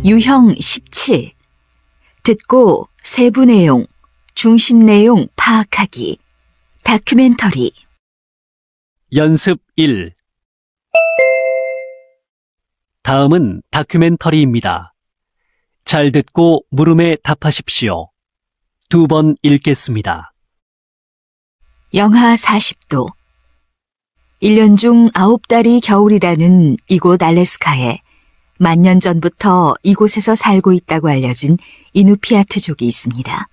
유형 17. 듣고 세부 내용, 중심 내용 파악하기. 다큐멘터리. 연습 1. 다음은 다큐멘터리입니다. 잘 듣고 물음에 답하십시오. 2번 읽겠습니다. 영하 40도. 1년 중 9달이 겨울이라는 이곳 알래스카에 만년 전부터 이곳에서 살고 있다고 알려진 이누피아트족이 있습니다.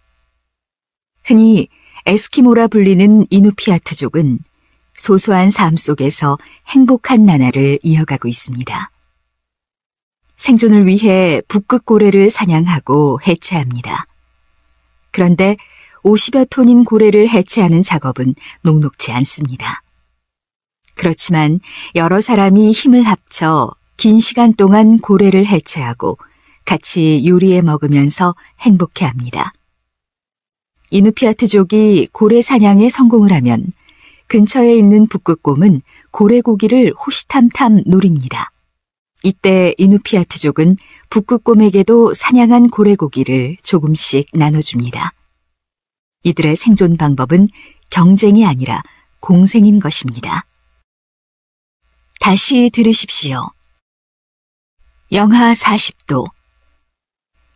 흔히 에스키모라 불리는 이누피아트족은 소소한 삶 속에서 행복한 나날을 이어가고 있습니다. 생존을 위해 북극 고래를 사냥하고 해체합니다. 그런데 50여 톤인 고래를 해체하는 작업은 녹록지 않습니다. 그렇지만 여러 사람이 힘을 합쳐 긴 시간 동안 고래를 해체하고 같이 요리해 먹으면서 행복해합니다. 이누피아트족이 고래 사냥에 성공을 하면 근처에 있는 북극곰은 고래고기를 호시탐탐 노립니다. 이때 이누피아트족은 북극곰에게도 사냥한 고래고기를 조금씩 나눠줍니다. 이들의 생존 방법은 경쟁이 아니라 공생인 것입니다. 다시 들으십시오. 영하 40도.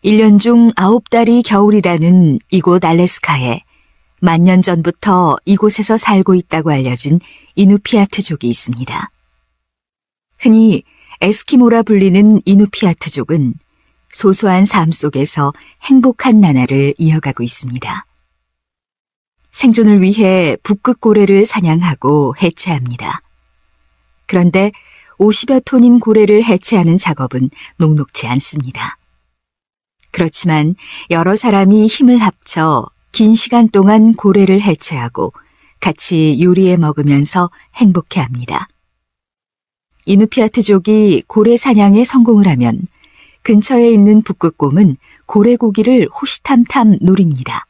1년 중 9달이 겨울이라는 이곳 알래스카에 만년 전부터 이곳에서 살고 있다고 알려진 이누피아트족이 있습니다. 흔히 에스키모라 불리는 이누피아트족은 소소한 삶 속에서 행복한 나날을 이어가고 있습니다. 생존을 위해 북극 고래를 사냥하고 해체합니다. 그런데 50여 톤인 고래를 해체하는 작업은 녹록지 않습니다. 그렇지만 여러 사람이 힘을 합쳐 긴 시간 동안 고래를 해체하고 같이 요리해 먹으면서 행복해합니다. 이누피아트족이 고래 사냥에 성공을 하면 근처에 있는 북극곰은 고래고기를 호시탐탐 노립니다.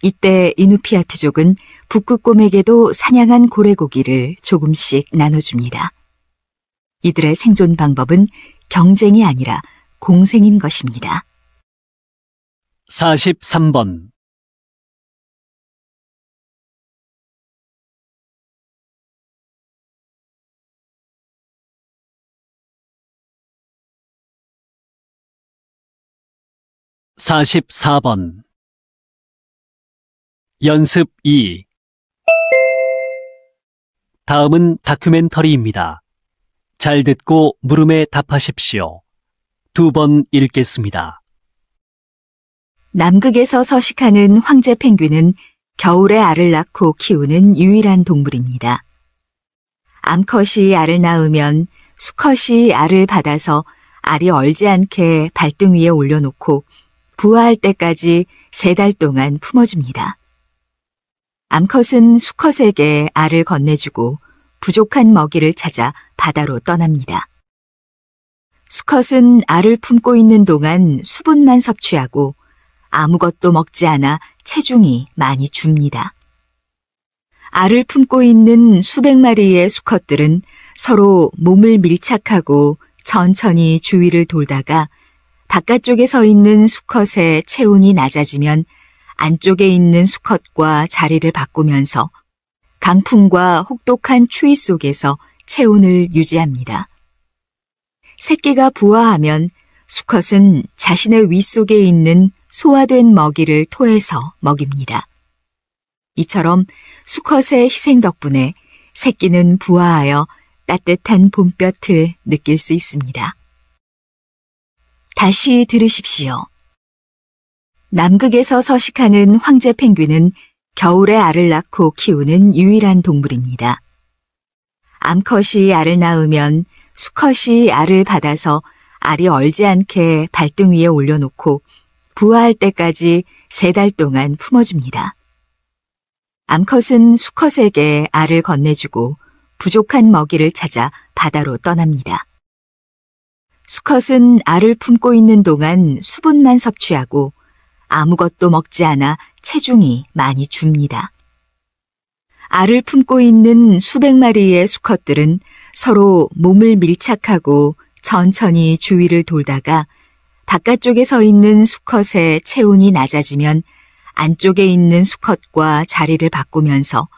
이때 이누피아트족은 북극곰에게도 사냥한 고래고기를 조금씩 나눠줍니다. 이들의 생존 방법은 경쟁이 아니라 공생인 것입니다. 43번. (44번) 연습 2. 다음은 다큐멘터리입니다. 잘 듣고 물음에 답하십시오. 2번 읽겠습니다. 남극에서 서식하는 황제 펭귄은 겨울에 알을 낳고 키우는 유일한 동물입니다. 암컷이 알을 낳으면 수컷이 알을 받아서 알이 얼지 않게 발등 위에 올려놓고 부화할 때까지 3달 동안 품어줍니다. 암컷은 수컷에게 알을 건네주고 부족한 먹이를 찾아 바다로 떠납니다. 수컷은 알을 품고 있는 동안 수분만 섭취하고 아무것도 먹지 않아 체중이 많이 줍니다. 알을 품고 있는 수백 마리의 수컷들은 서로 몸을 밀착하고 천천히 주위를 돌다가 바깥쪽에 서 있는 수컷의 체온이 낮아지면 안쪽에 있는 수컷과 자리를 바꾸면서 강풍과 혹독한 추위 속에서 체온을 유지합니다. 새끼가 부화하면 수컷은 자신의 윗속에 있는 소화된 먹이를 토해서 먹입니다. 이처럼 수컷의 희생 덕분에 새끼는 부화하여 따뜻한 봄볕을 느낄 수 있습니다. 다시 들으십시오. 남극에서 서식하는 황제 펭귄은 겨울에 알을 낳고 키우는 유일한 동물입니다. 암컷이 알을 낳으면 수컷이 알을 받아서 알이 얼지 않게 발등 위에 올려놓고 부화할 때까지 3달 동안 품어줍니다. 암컷은 수컷에게 알을 건네주고 부족한 먹이를 찾아 바다로 떠납니다. 수컷은 알을 품고 있는 동안 수분만 섭취하고 아무것도 먹지 않아 체중이 많이 줍니다. 알을 품고 있는 수백 마리의 수컷들은 서로 몸을 밀착하고 천천히 주위를 돌다가 바깥쪽에 서 있는 수컷의 체온이 낮아지면 안쪽에 있는 수컷과 자리를 바꾸면서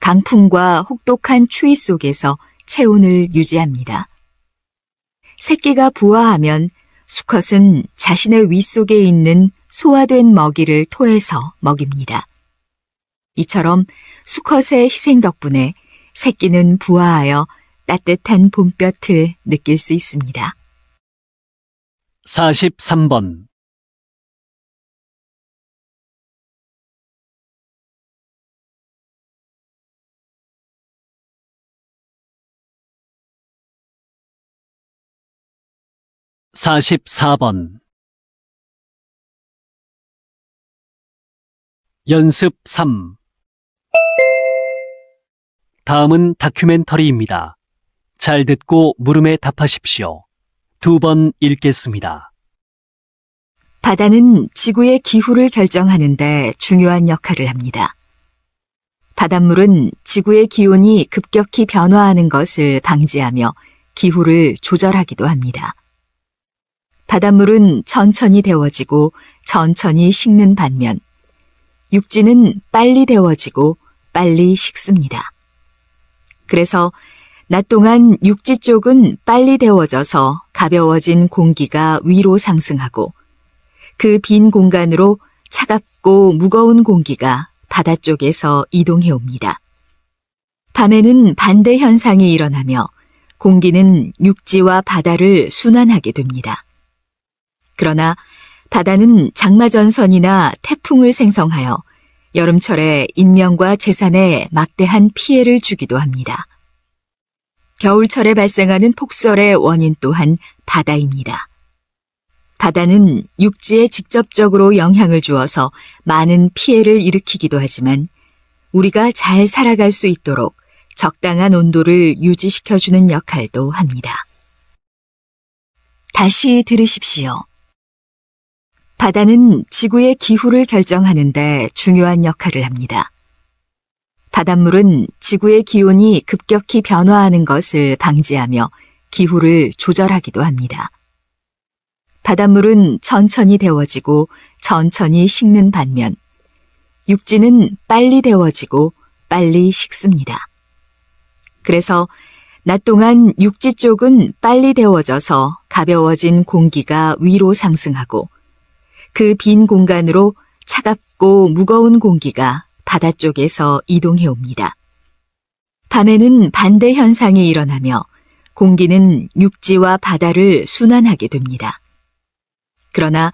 강풍과 혹독한 추위 속에서 체온을 유지합니다. 새끼가 부화하면 수컷은 자신의 윗속에 있는 소화된 먹이를 토해서 먹입니다. 이처럼 수컷의 희생 덕분에 새끼는 부화하여 따뜻한 봄볕을 느낄 수 있습니다. 43번. (44번) 연습 3. 다음은 다큐멘터리입니다. 잘 듣고 물음에 답하십시오. 2번 읽겠습니다. 바다는 지구의 기후를 결정하는데 중요한 역할을 합니다. 바닷물은 지구의 기온이 급격히 변화하는 것을 방지하며 기후를 조절하기도 합니다. 바닷물은 천천히 데워지고 천천히 식는 반면 육지는 빨리 데워지고 빨리 식습니다. 그래서 낮 동안 육지 쪽은 빨리 데워져서 가벼워진 공기가 위로 상승하고 그 빈 공간으로 차갑고 무거운 공기가 바다 쪽에서 이동해 옵니다. 밤에는 반대 현상이 일어나며 공기는 육지와 바다를 순환하게 됩니다. 그러나 바다는 장마전선이나 태풍을 생성하여 여름철에 인명과 재산에 막대한 피해를 주기도 합니다. 겨울철에 발생하는 폭설의 원인 또한 바다입니다. 바다는 육지에 직접적으로 영향을 주어서 많은 피해를 일으키기도 하지만 우리가 잘 살아갈 수 있도록 적당한 온도를 유지시켜주는 역할도 합니다. 다시 들으십시오. 바다는 지구의 기후를 결정하는데 중요한 역할을 합니다. 바닷물은 지구의 기온이 급격히 변화하는 것을 방지하며 기후를 조절하기도 합니다. 바닷물은 천천히 데워지고 천천히 식는 반면 육지는 빨리 데워지고 빨리 식습니다. 그래서 낮 동안 육지 쪽은 빨리 데워져서 가벼워진 공기가 위로 상승하고 그 빈 공간으로 차갑고 무거운 공기가 바다 쪽에서 이동해 옵니다. 밤에는 반대 현상이 일어나며 공기는 육지와 바다를 순환하게 됩니다. 그러나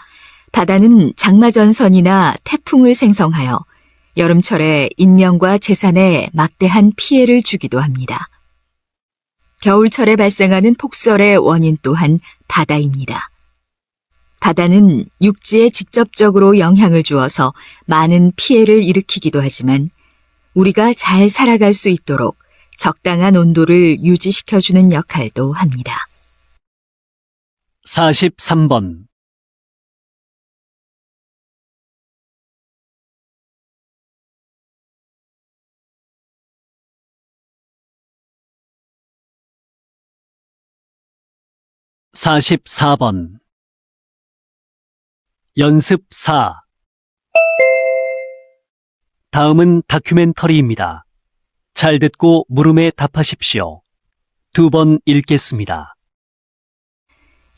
바다는 장마전선이나 태풍을 생성하여 여름철에 인명과 재산에 막대한 피해를 주기도 합니다. 겨울철에 발생하는 폭설의 원인 또한 바다입니다. 바다는 육지에 직접적으로 영향을 주어서 많은 피해를 일으키기도 하지만 우리가 잘 살아갈 수 있도록 적당한 온도를 유지시켜주는 역할도 합니다. 43번. (44번) 연습 4. 다음은 다큐멘터리입니다. 잘 듣고 물음에 답하십시오. 2번 읽겠습니다.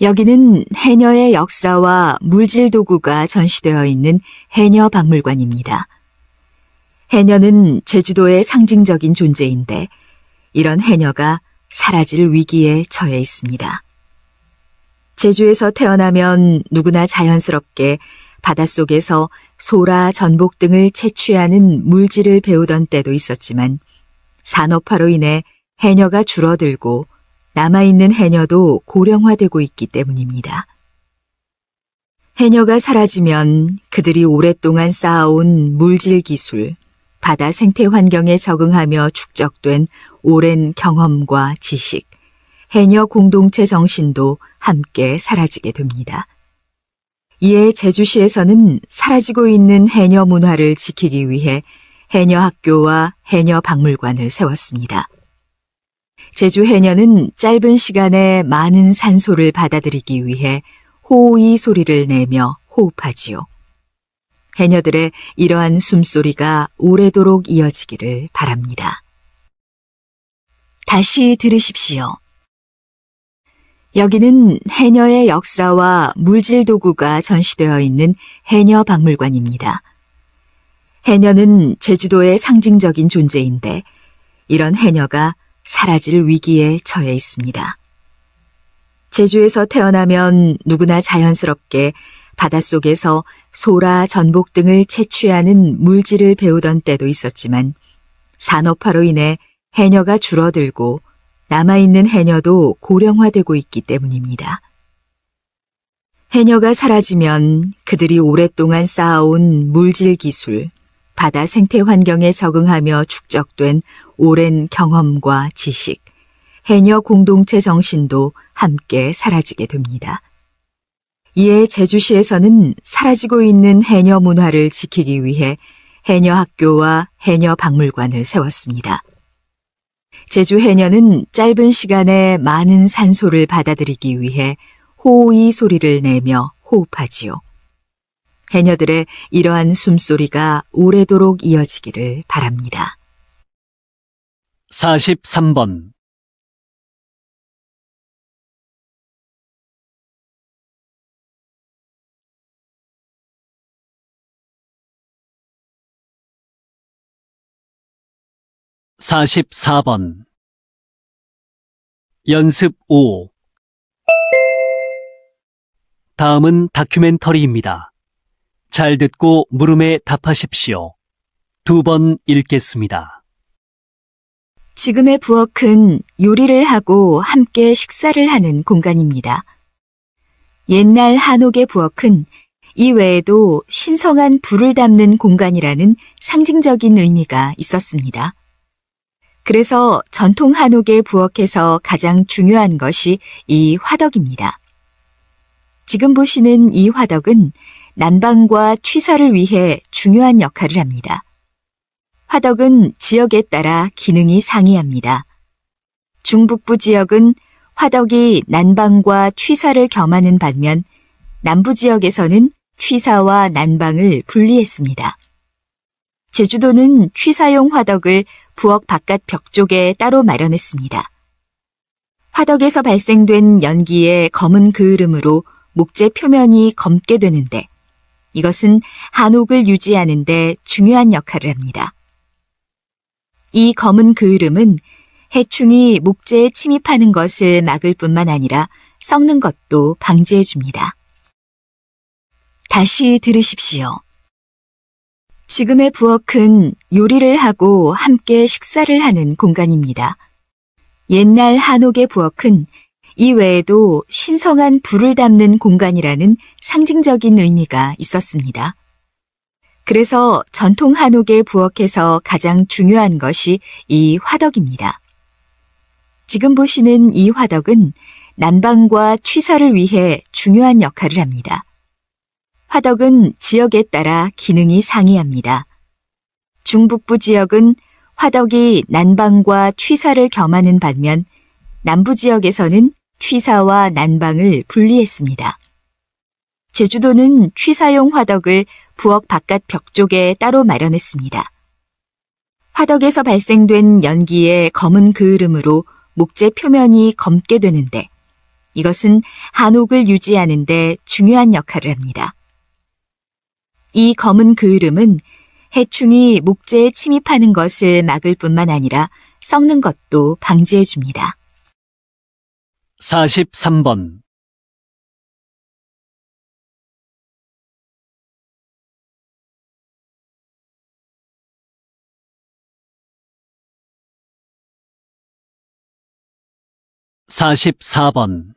여기는 해녀의 역사와 물질 도구가 전시되어 있는 해녀 박물관입니다. 해녀는 제주도의 상징적인 존재인데 이런 해녀가 사라질 위기에 처해 있습니다. 제주에서 태어나면 누구나 자연스럽게 바닷속에서 소라, 전복 등을 채취하는 물질을 배우던 때도 있었지만 산업화로 인해 해녀가 줄어들고 남아있는 해녀도 고령화되고 있기 때문입니다. 해녀가 사라지면 그들이 오랫동안 쌓아온 물질 기술, 바다 생태 환경에 적응하며 축적된 오랜 경험과 지식, 해녀 공동체 정신도 함께 사라지게 됩니다. 이에 제주시에서는 사라지고 있는 해녀 문화를 지키기 위해 해녀 학교와 해녀 박물관을 세웠습니다. 제주 해녀는 짧은 시간에 많은 산소를 받아들이기 위해 호의 소리를 내며 호흡하지요. 해녀들의 이러한 숨소리가 오래도록 이어지기를 바랍니다. 다시 들으십시오. 여기는 해녀의 역사와 물질 도구가 전시되어 있는 해녀 박물관입니다. 해녀는 제주도의 상징적인 존재인데 이런 해녀가 사라질 위기에 처해 있습니다. 제주에서 태어나면 누구나 자연스럽게 바닷속에서 소라, 전복 등을 채취하는 물질을 배우던 때도 있었지만 산업화로 인해 해녀가 줄어들고 남아있는 해녀도 고령화되고 있기 때문입니다. 해녀가 사라지면 그들이 오랫동안 쌓아온 물질 기술, 바다 생태 환경에 적응하며 축적된 오랜 경험과 지식, 해녀 공동체 정신도 함께 사라지게 됩니다. 이에 제주시에서는 사라지고 있는 해녀 문화를 지키기 위해 해녀 학교와 해녀 박물관을 세웠습니다. 제주 해녀는 짧은 시간에 많은 산소를 받아들이기 위해 호의 소리를 내며 호흡하지요. 해녀들의 이러한 숨소리가 오래도록 이어지기를 바랍니다. 43번 44번 연습 5 다음은 다큐멘터리입니다. 잘 듣고 물음에 답하십시오. 2번 읽겠습니다. 지금의 부엌은 요리를 하고 함께 식사를 하는 공간입니다. 옛날 한옥의 부엌은 이 외에도 신성한 불을 담는 공간이라는 상징적인 의미가 있었습니다. 그래서 전통 한옥의 부엌에서 가장 중요한 것이 이 화덕입니다. 지금 보시는 이 화덕은 난방과 취사를 위해 중요한 역할을 합니다. 화덕은 지역에 따라 기능이 상이합니다. 중북부 지역은 화덕이 난방과 취사를 겸하는 반면 남부 지역에서는 취사와 난방을 분리했습니다. 제주도는 취사용 화덕을 부엌 바깥 벽 쪽에 따로 마련했습니다. 화덕에서 발생된 연기의 검은 그을음으로 목재 표면이 검게 되는데 이것은 한옥을 유지하는 데 중요한 역할을 합니다. 이 검은 그을음은 해충이 목재에 침입하는 것을 막을 뿐만 아니라 썩는 것도 방지해 줍니다. 다시 들으십시오. 지금의 부엌은 요리를 하고 함께 식사를 하는 공간입니다. 옛날 한옥의 부엌은 이 외에도 신성한 불을 담는 공간이라는 상징적인 의미가 있었습니다. 그래서 전통 한옥의 부엌에서 가장 중요한 것이 이 화덕입니다. 지금 보시는 이 화덕은 난방과 취사를 위해 중요한 역할을 합니다. 화덕은 지역에 따라 기능이 상이합니다. 중북부 지역은 화덕이 난방과 취사를 겸하는 반면 남부 지역에서는 취사와 난방을 분리했습니다. 제주도는 취사용 화덕을 부엌 바깥 벽 쪽에 따로 마련했습니다. 화덕에서 발생된 연기의 검은 그을음으로 목재 표면이 검게 되는데 이것은 한옥을 유지하는 데 중요한 역할을 합니다. 이 검은 그을음은 해충이 목재에 침입하는 것을 막을 뿐만 아니라 썩는 것도 방지해 줍니다. 43번 (44번)